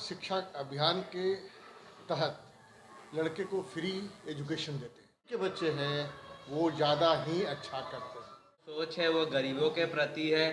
शिक्षा अभियान के तहत लड़के को फ्री एजुकेशन देते हैं। के बच्चे हैं वो ज़्यादा ही अच्छा करते हैं। सोच है वो गरीबों के प्रति है,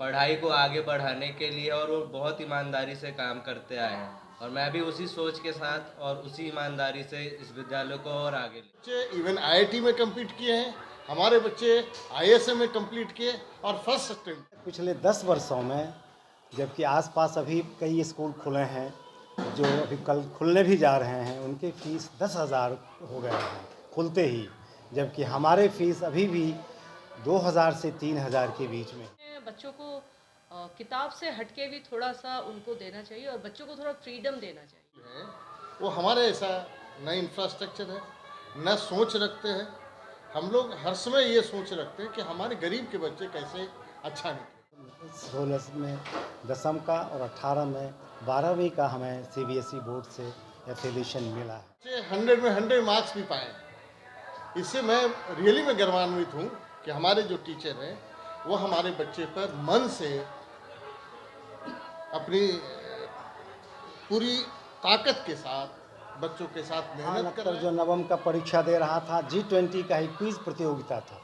पढ़ाई को आगे बढ़ाने के लिए, और वो बहुत ईमानदारी से काम करते आए हैं और मैं भी उसी सोच के साथ और उसी ईमानदारी से इस विद्यालय को और आगे ले। बच्चे इवन आईआईटी में कंप्लीट किए हैं, हमारे बच्चे आईएसएम में कंप्लीट किए और फर्स्ट अटेम्प्ट। पिछले 10 वर्षों में जबकि आसपास अभी कई स्कूल खुले हैं जो अभी कल खुलने भी जा रहे हैं, उनके फ़ीस 10,000 हो गए हैं खुलते ही, जबकि हमारे फ़ीस अभी भी 2,000 से 3,000 के बीच में। बच्चों को किताब से हटके भी थोड़ा सा उनको देना चाहिए और बच्चों को थोड़ा फ्रीडम देना चाहिए। वो हमारे ऐसा न इंफ्रास्ट्रक्चर है न सोच रखते हैं। हम लोग हर समय ये सोच रखते हैं कि हमारे गरीब के बच्चे कैसे अच्छा निकले। 16 में 10वीं का और 18 में 12वीं का हमें सीबीएसई बोर्ड से एफिलिएशन मिला है। बच्चे 100 में 100 मार्क्स भी पाए। इससे मैं रियली में गर्वान्वित हूँ कि हमारे जो टीचर हैं वो हमारे बच्चे पर मन से अपनी पूरी ताकत के साथ बच्चों के साथ मेहनत कर रहे हैं। जो नवम का परीक्षा दे रहा था, G20 का ही क्विज प्रतियोगिता था।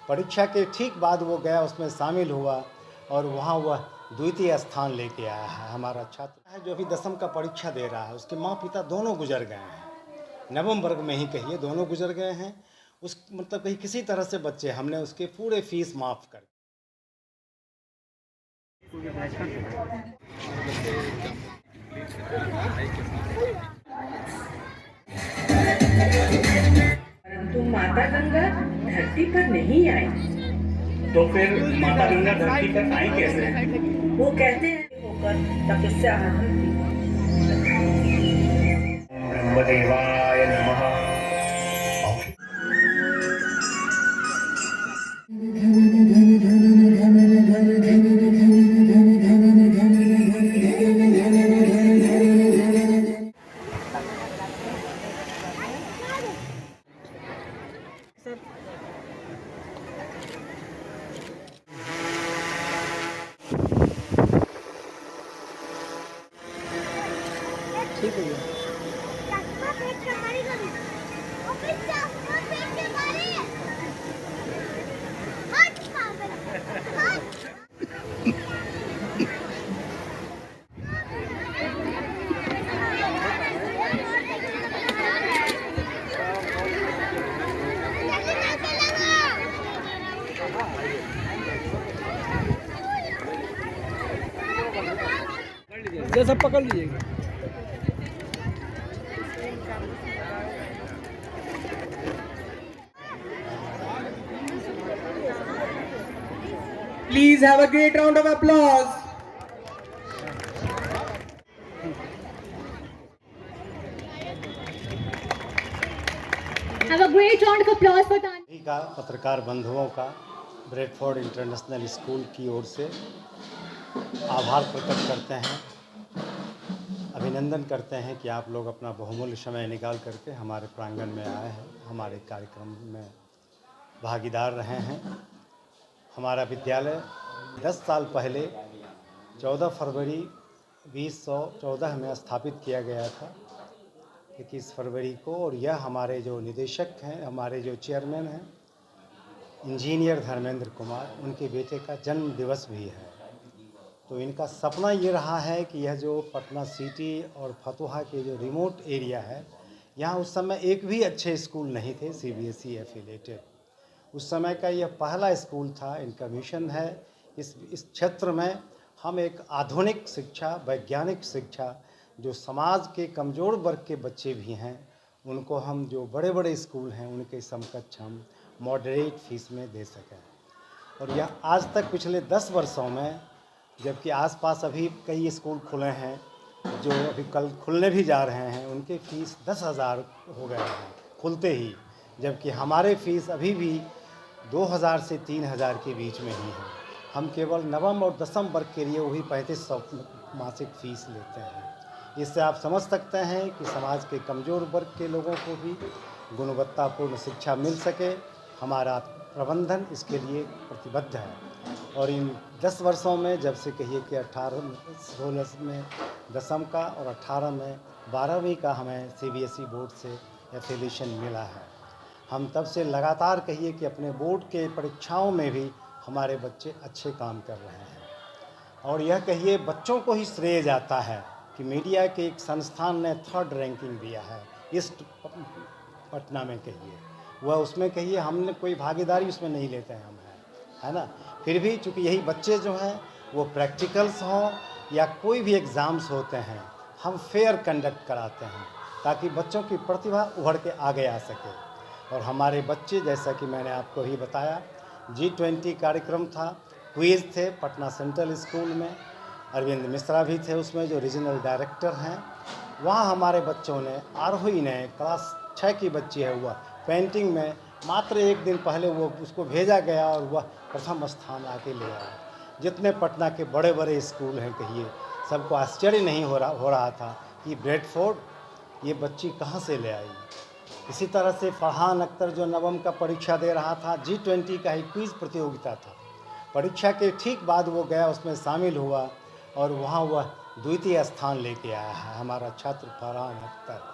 परीक्षा के ठीक बाद वो गया, उसमें शामिल हुआ और वहाँ वह द्वितीय स्थान लेके आया है। हमारा छात्र है जो अभी 10वीं का परीक्षा दे रहा है, उसके माँ पिता दोनों गुजर गए हैं, नवम वर्ग में ही कहिए दोनों गुजर गए हैं। उस मतलब कहीं किसी तरह से बच्चे हमने उसके पूरे फीस माफ़ कर। परंतु माता गंगा धरती पर नहीं आई। तो फिर माता गंगा धरती पर आई कैसे? वो कहते हैं होकर तपस्या आरंभ की। ब्रह्मदेवाय नमः। ठीक है। जैसा पकड़ लीजिएगा। Please have a great round of applause. Have a great round of applause for Tanya. का पत्रकार बंधुओं का ब्रेडफोर्ड इंटरनेशनल स्कूल की ओर से आभार प्रकट करते हैं, अभिनंदन करते हैं कि आप लोग अपना बहुमूल्य समय निकाल करके हमारे प्रांगण में आए हैं, हमारे कार्यक्रम में भागीदार रहे हैं। हमारा विद्यालय 10 साल पहले 14 फरवरी 2014 में स्थापित किया गया था, 21 फरवरी को, और यह हमारे जो निदेशक हैं, हमारे जो चेयरमैन हैं इंजीनियर धर्मेंद्र कुमार, उनके बेटे का जन्म दिवस भी है। तो इनका सपना ये रहा है कि यह जो पटना सिटी और फतुहा के जो रिमोट एरिया है, यहाँ उस समय एक भी अच्छे स्कूल नहीं थे सीबीएसई एफिलिएटेड। उस समय का यह पहला स्कूल था। इनका मिशन है इस क्षेत्र में हम एक आधुनिक शिक्षा, वैज्ञानिक शिक्षा, जो समाज के कमज़ोर वर्ग के बच्चे भी हैं उनको हम जो बड़े बड़े स्कूल हैं उनके समकक्ष हम मॉडरेट फीस में दे सकें। और यह आज तक पिछले 10 वर्षों में जबकि आसपास अभी कई स्कूल खुले हैं जो अभी कल खुलने भी जा रहे हैं, उनके फ़ीस 10,000 हो गए हैं खुलते ही, जबकि हमारे फ़ीस अभी भी 2,000 से 3,000 के बीच में ही है। हम केवल नवम और 10वीं वर्ग के लिए वही 3500 मासिक फ़ीस लेते हैं। इससे आप समझ सकते हैं कि समाज के कमज़ोर वर्ग के लोगों को भी गुणवत्तापूर्ण शिक्षा मिल सके। हमारा प्रबंधन इसके लिए प्रतिबद्ध है। और इन 10 वर्षों में जब से कहिए कि 16 में 10वीं का और 18 में 12वीं का हमें CBSE बोर्ड से एफिलिएशन मिला है, हम तब से लगातार कहिए कि अपने बोर्ड के परीक्षाओं में भी हमारे बच्चे अच्छे काम कर रहे हैं। और यह कहिए बच्चों को ही श्रेय जाता है कि मीडिया के एक संस्थान ने 3rd रैंकिंग दिया है ईस्ट पटना में, कहिए वह उसमें कहिए हमने कोई भागीदारी उसमें नहीं लेते हैं हम, है ना। फिर भी चूँकि यही बच्चे जो हैं वो प्रैक्टिकल्स हों या कोई भी एग्ज़ाम्स होते हैं, हम फेयर कंडक्ट कराते हैं ताकि बच्चों की प्रतिभा उभर के आगे आ सके। और हमारे बच्चे, जैसा कि मैंने आपको ही बताया, G20 कार्यक्रम था, क्विज़ थे पटना सेंट्रल स्कूल में, अरविंद मिश्रा भी थे उसमें जो रीजनल डायरेक्टर हैं। वहाँ हमारे बच्चों ने, आरोही ने, क्लास 6 की बच्ची है, वह पेंटिंग में मात्र 1 दिन पहले वो उसको भेजा गया और वह प्रथम स्थान आके ले आया। जितने पटना के बड़े बड़े स्कूल हैं कहिए, सबको आश्चर्य नहीं हो रहा था कि ब्रेडफोर्ड ये बच्ची कहाँ से ले आई। इसी तरह से फरहान अख्तर जो नवम का परीक्षा दे रहा था, G20 का ही क्विज़ प्रतियोगिता था, परीक्षा के ठीक बाद वो गया, उसमें शामिल हुआ और वहाँ वह 2य स्थान लेके आया है हमारा छात्र फरहान अख्तर।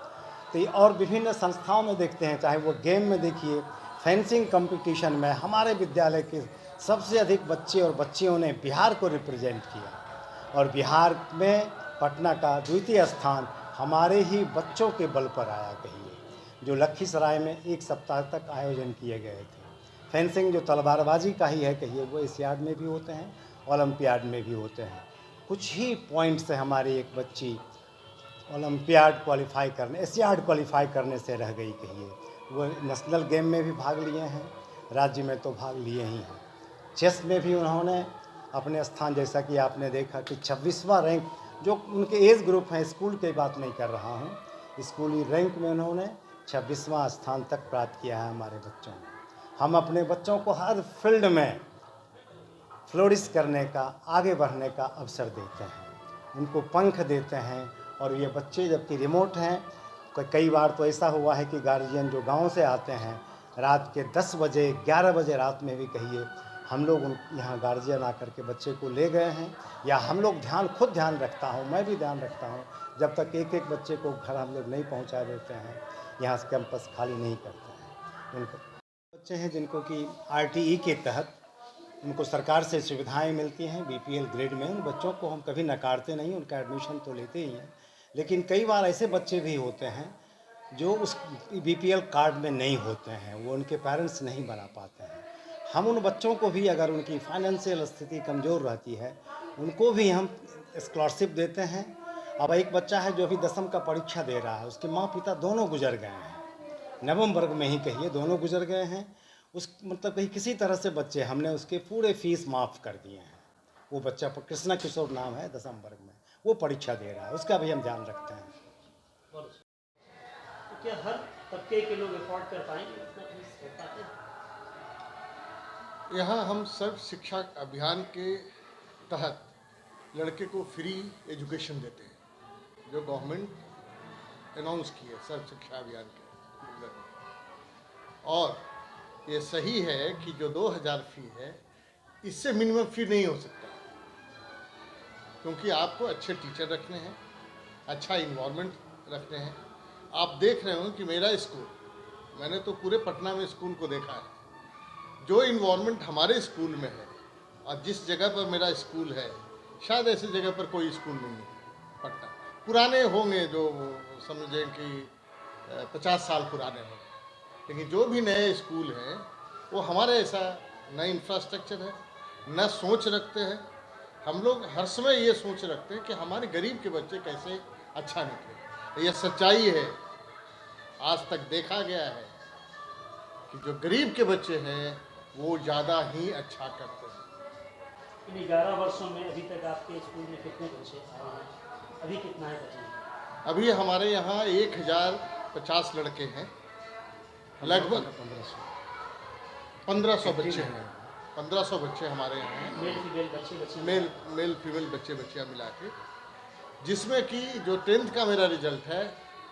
तो और विभिन्न संस्थाओं में देखते हैं, चाहे वो गेम में देखिए, फेंसिंग कंपटीशन में हमारे विद्यालय के सबसे अधिक बच्चे और बच्चियों ने बिहार को रिप्रेजेंट किया और बिहार में पटना का 2य स्थान हमारे ही बच्चों के बल पर आया कहिए, जो लखीसराय में 1 सप्ताह तक आयोजन किए गए थे। फेंसिंग जो तलवारबाजी का ही है कहिए, वो एशियाड में भी होते हैं, ओलंपियाड में भी होते हैं। कुछ ही पॉइंट से हमारी एक बच्ची ओलंपियाड क्वालिफाई करने, एशियाड क्वालिफाई करने से रह गई कहिए। वो नेशनल गेम में भी भाग लिए हैं, राज्य में तो भाग लिए ही हैं। चेस में भी उन्होंने अपने स्थान, जैसा कि आपने देखा कि 26वां रैंक, जो उनके एज ग्रुप हैं, स्कूल की बात नहीं कर रहा हूँ, स्कूली रैंक में उन्होंने 26वां स्थान तक प्राप्त किया है हमारे बच्चों ने। हम अपने बच्चों को हर फील्ड में फ्लोरिश करने का, आगे बढ़ने का अवसर देते हैं, उनको पंख देते हैं। और ये बच्चे जबकि रिमोट हैं, कई बार तो ऐसा हुआ है कि गार्जियन जो गांव से आते हैं, रात के 10 बजे 11 बजे रात में भी कहिए हम लोग यहाँ गार्जियन आकर के बच्चे को ले गए हैं, या हम लोग खुद ध्यान रखता हूँ, मैं भी ध्यान रखता हूँ, जब तक एक बच्चे को घर हम लोग नहीं पहुँचा देते हैं, यहाँ से कैंपस खाली नहीं करते हैं। उनको बच्चे हैं जिनको कि RTE के तहत उनको सरकार से सुविधाएं मिलती हैं BPL ग्रेड में, उन बच्चों को हम कभी नकारते नहीं, उनका एडमिशन तो लेते ही हैं। लेकिन कई बार ऐसे बच्चे भी होते हैं जो उस BPL कार्ड में नहीं होते हैं, वो उनके पेरेंट्स नहीं बना पाते हैं। हम उन बच्चों को भी, अगर उनकी फाइनेंशियल स्थिति कमज़ोर रहती है, उनको भी हम स्कॉलरशिप देते हैं। अब एक बच्चा है जो अभी 10वीं का परीक्षा दे रहा है, उसके माँ पिता दोनों गुजर गए हैं, नवम वर्ग में ही कहिए दोनों गुजर गए हैं। उस मतलब कहीं किसी तरह से बच्चे, हमने उसके पूरे फीस माफ़ कर दिए हैं। वो बच्चा कृष्णा किशोर नाम है, 10वीं वर्ग में, वो परीक्षा दे रहा है, उसका भी हम ध्यान रखते हैं। तो क्या हर तबके के लोग अफोर्ड कर पाएंगे इतना फीस हो पाते हैं? यहाँ हम सर्व शिक्षा अभियान के तहत लड़के को फ्री एजुकेशन देते हैं, जो गवर्नमेंट अनाउंस की है सर्व शिक्षा अभियान के अंदर। और ये सही है कि जो 2000 फी है, इससे मिनिमम फी नहीं हो सकता, क्योंकि आपको अच्छे टीचर रखने हैं, अच्छा इन्वायरमेंट रखने हैं। आप देख रहे हो कि मेरा स्कूल, मैंने तो पूरे पटना में स्कूल को देखा है, जो इन्वायरमेंट हमारे स्कूल में है और जिस जगह पर मेरा स्कूल है, शायद ऐसी जगह पर कोई स्कूल नहीं है पटना। पुराने होंगे जो समझें कि 50 साल पुराने होंगे, लेकिन जो भी नए स्कूल हैं वो हमारे ऐसा न इंफ्रास्ट्रक्चर है, न सोच रखते हैं। हम लोग हर समय ये सोच रखते हैं कि हमारे गरीब के बच्चे कैसे अच्छा निकले। यह सच्चाई है, आज तक देखा गया है कि जो गरीब के बच्चे हैं वो ज़्यादा ही अच्छा करते हैं। इन 11 वर्षों में अभी तक आपके स्कूल में कितने बच्चे आए हैं? अभी कितना है बच्चे? अभी हमारे यहाँ 1050 लड़के हैं, लगभग 1500 बच्चे हैं। 1500 बच्चे हमारे यहाँ हैं, मेल फीमेल बच्चे मेल फीमेल बच्चियाँ मिला के, जिसमें कि जो 10th का मेरा रिजल्ट है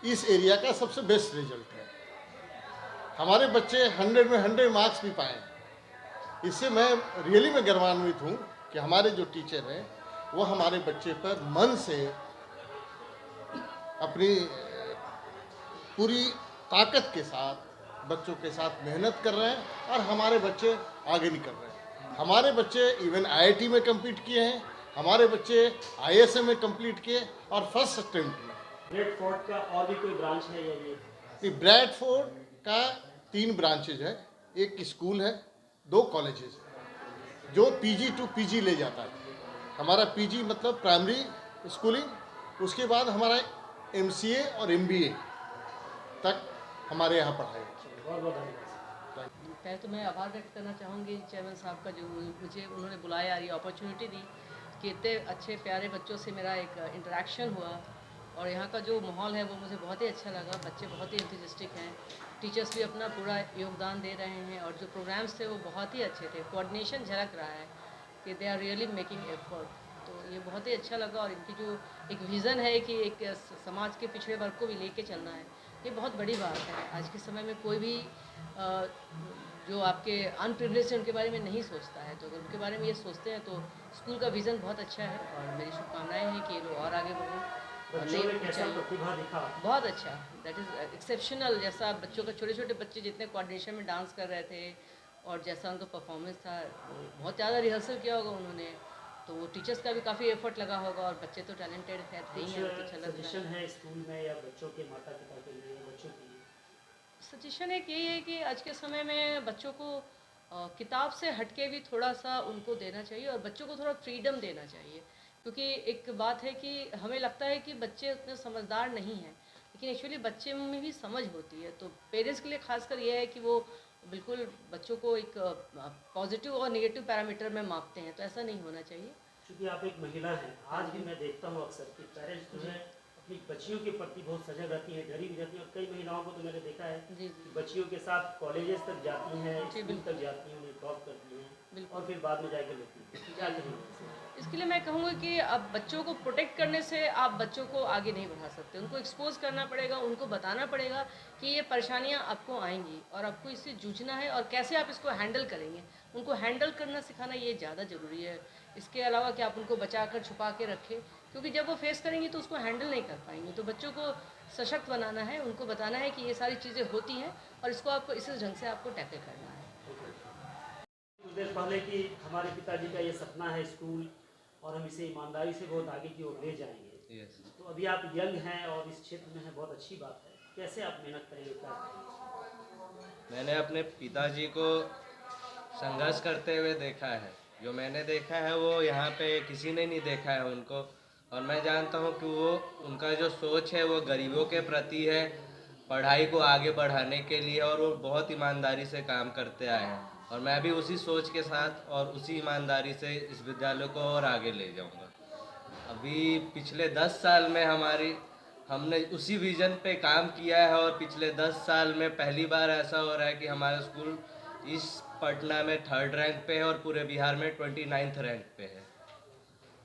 इस एरिया का सबसे बेस्ट रिजल्ट है। हमारे बच्चे 100 में 100 मार्क्स भी पाए, इससे मैं रियली में गर्वान्वित हूँ कि हमारे जो टीचर हैं वो हमारे बच्चे पर मन से अपनी पूरी ताकत के साथ बच्चों के साथ मेहनत कर रहे हैं और हमारे बच्चे आगे निकल रहे हैं। हमारे बच्चे इवन आईआईटी में कम्पीट किए हैं, हमारे बच्चे आईएसएम में कंप्लीट किए और फर्स्ट अटेम्प्ट में। ब्रैडफोर्ड का और भी कोई ब्रांच है या ये? ब्रैडफोर्ड का 3 ब्रांचेज है, एक स्कूल है, 2 कॉलेजेस है जो पीजी टू पीजी ले जाता है। हमारा पीजी मतलब प्राइमरी स्कूलिंग, उसके बाद हमारा एमसीए और एमबीए तक हमारे यहाँ पढ़ाई। बहुत बहुत धन्यवाद। पहले तो मैं आभार व्यक्त करना चाहूँगी चेयरमैन साहब का, जो मुझे उन्होंने बुलाया, ये अपॉर्चुनिटी दी कि इतने अच्छे प्यारे बच्चों से मेरा एक इंटरेक्शन हुआ और यहाँ का जो माहौल है वो मुझे बहुत ही अच्छा लगा। बच्चे बहुत ही एंथुसिस्टिक हैं, टीचर्स भी अपना पूरा योगदान दे रहे हैं और जो प्रोग्राम्स थे वो बहुत ही अच्छे थे। कोऑर्डिनेशन झलक रहा है कि they are really making effort, तो ये बहुत ही अच्छा लगा। और इनकी जो एक विज़न है कि एक समाज के पिछड़े वर्ग को भी लेके चलना है, ये बहुत बड़ी बात है। आज के समय में कोई भी जो आपके अनप्रिविलेज हैं उनके बारे में नहीं सोचता है, तो अगर उनके बारे में ये सोचते हैं तो स्कूल का विज़न बहुत अच्छा है और मेरी शुभकामनाएं हैं कि वो और आगे बढ़ें। बच्चों में कैसा प्रतिभा दिखा? बहुत अच्छा, दैट इज़ एक्सेप्शनल। जैसा बच्चों का, छोटे छोटे बच्चे जितने कोऑर्डिनेशन में डांस कर रहे थे और जैसा उनका परफॉर्मेंस था, बहुत ज़्यादा रिहर्सल किया होगा उन्होंने, तो वो टीचर्स का भी काफ़ी एफर्ट लगा होगा और बच्चे तो टैलेंटेड है, थे ही हैं, तो चल सजेशन है स्कूल में या बच्चों के माता पिता के लिए, बच्चों के लिए? सजेशन एक यही है कि आज के समय में बच्चों को किताब से हटके भी थोड़ा सा उनको देना चाहिए और बच्चों को थोड़ा फ्रीडम देना चाहिए। क्योंकि एक बात है कि हमें लगता है कि बच्चे उतने समझदार नहीं हैं, लेकिन एक्चुअली बच्चे में भी समझ होती है। तो पेरेंट्स के लिए खासकर यह है कि वो बिल्कुल बच्चों को एक पॉजिटिव और नेगेटिव पैरामीटर में मापते हैं, तो ऐसा नहीं होना चाहिए। क्योंकि आप एक महिला हैं, आज भी मैं देखता हूँ अक्सर कि पेरेंट्स जो है अपनी बच्चियों के प्रति बहुत सजग रहती हैं, डरी भी रहती हैं। और कई महिलाओं को तो मैंने देखा है जी कि बच्चियों के साथ कॉलेजेस तक जाती हैं, जी, स्कूल तक जाती हैं, उन्हें ड्रॉप करती हैं बिल्कुल। और फिर बाद में जाकर लेती हैं। क्या कहेंगे? इसके लिए मैं कहूँगी कि अब बच्चों को प्रोटेक्ट करने से आप बच्चों को आगे नहीं बढ़ा सकते, उनको एक्सपोज करना पड़ेगा, उनको बताना पड़ेगा कि ये परेशानियाँ आपको आएंगी और आपको इससे जूझना है और कैसे आप इसको हैंडल करेंगे। उनको हैंडल करना सिखाना ये ज़्यादा ज़रूरी है, इसके अलावा कि आप उनको बचा कर छुपा के रखें, क्योंकि जब वो फेस करेंगी तो उसको हैंडल नहीं कर पाएंगे। तो बच्चों को सशक्त बनाना है, उनको बताना है कि ये सारी चीज़ें होती हैं और इसको आपको इस ढंग से आपको टैकल करना है। कुछ देर पहले कि हमारे पिताजी का ये सपना है स्कूल और हम इसे ईमानदारी से बहुत आगे की ओर ले जाएंगे। यस। तो अभी आप यंग हैं और इस क्षेत्र में हैं, बहुत अच्छी बात है। कैसे आप मेहनत करेंगे, क्या करेंगे? मैंने अपने पिताजी को संघर्ष करते हुए देखा है। जो मैंने देखा है वो यहाँ पे किसी ने नहीं देखा है उनको, और मैं जानता हूँ कि वो उनका जो सोच है वो गरीबों के प्रति है, पढ़ाई को आगे बढ़ाने के लिए, और वो बहुत ईमानदारी से काम करते आए हैं। और मैं भी उसी सोच के साथ और उसी ईमानदारी से इस विद्यालय को और आगे ले जाऊँगा। अभी पिछले 10 साल में हमने उसी विज़न पे काम किया है और पिछले 10 साल में पहली बार ऐसा हो रहा है कि हमारा स्कूल इस पटना में 3rd रैंक पे है और पूरे बिहार में 29th रैंक पे है।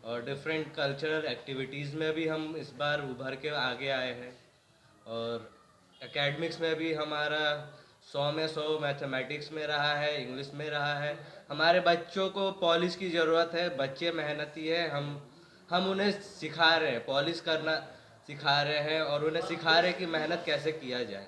और डिफरेंट कल्चरल एक्टिविटीज़ में भी हम इस बार उभर के आगे आए हैं, और एकेडमिक्स में भी हमारा 100 में 100 मैथमेटिक्स में रहा है, इंग्लिश में रहा है। हमारे बच्चों को पॉलिश की ज़रूरत है, बच्चे मेहनती है, हम उन्हें सिखा रहे हैं, पॉलिश करना सिखा रहे हैं और उन्हें सिखा रहे हैं कि मेहनत कैसे किया जाए।